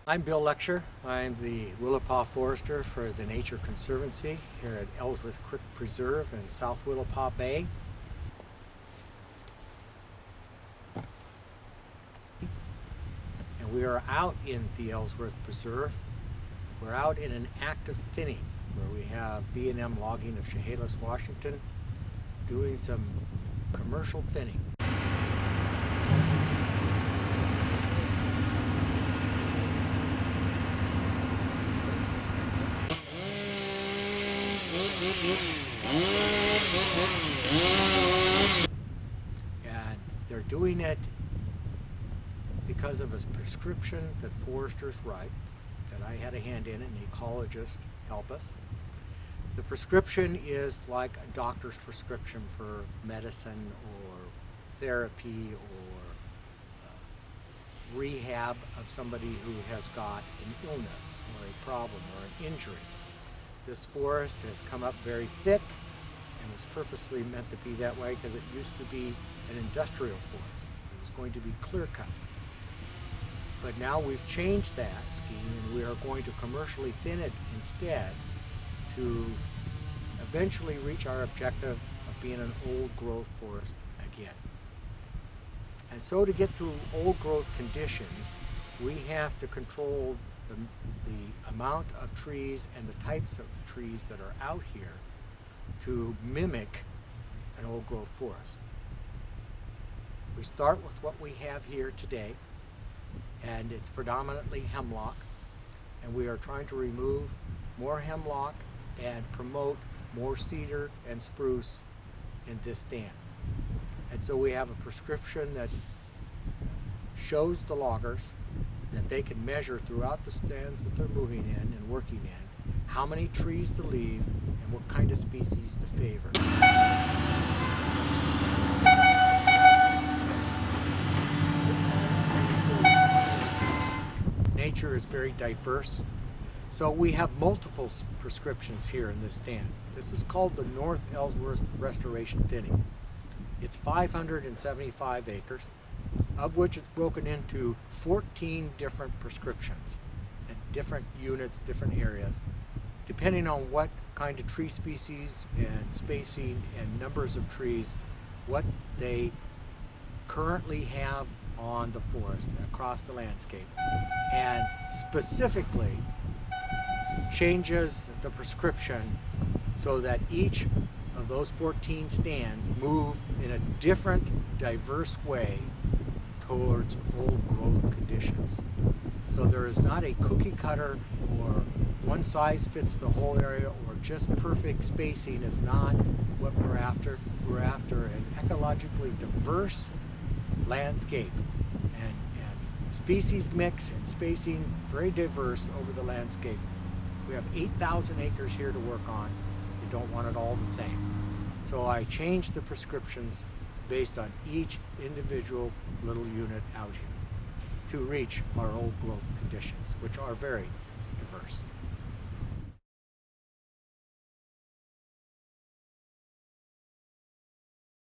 I'm Bill Lecture. I'm the Willapa Forester for the Nature Conservancy here at Ellsworth Creek Preserve in South Willapa Bay. And we are out in the Ellsworth Preserve. We're out in an active thinning where we have B&M Logging of Chehalis, Washington, doing some commercial thinning. And they're doing it because of a prescription that foresters write, that I had a hand in, an ecologist help us. The prescription is like a doctor's prescription for medicine or therapy or rehab of somebody who has got an illness or a problem or an injury. This forest has come up very thick and was purposely meant to be that way because it used to be an industrial forest. It was going to be clear cut. But now we've changed that scheme and we are going to commercially thin it instead to eventually reach our objective of being an old growth forest again. And so to get to old growth conditions, we have to control the amount of trees and the types of trees that are out here to mimic an old growth forest. We start with what we have here today, and it's predominantly hemlock, and we are trying to remove more hemlock and promote more cedar and spruce in this stand. And so we have a prescription that shows the loggers that they can measure throughout the stands that they're moving in and working in how many trees to leave and what kind of species to favor. Nature is very diverse, so we have multiple prescriptions here in this stand. This is called the North Ellsworth Restoration Thinning. It's 575 acres, of which it's broken into 14 different prescriptions and different units, different areas, depending on what kind of tree species and spacing and numbers of trees, what they currently have on the forest across the landscape, and specifically changes the prescription so that each of those 14 stands move in a different, diverse way towards old growth conditions. So there is not a cookie cutter or one size fits the whole area or just perfect spacing is not what we're after. We're after an ecologically diverse landscape and species mix and spacing very diverse over the landscape. We have 8,000 acres here to work on. You don't want it all the same. So I changed the prescriptions based on each individual little unit out here to reach our old growth conditions, which are very diverse.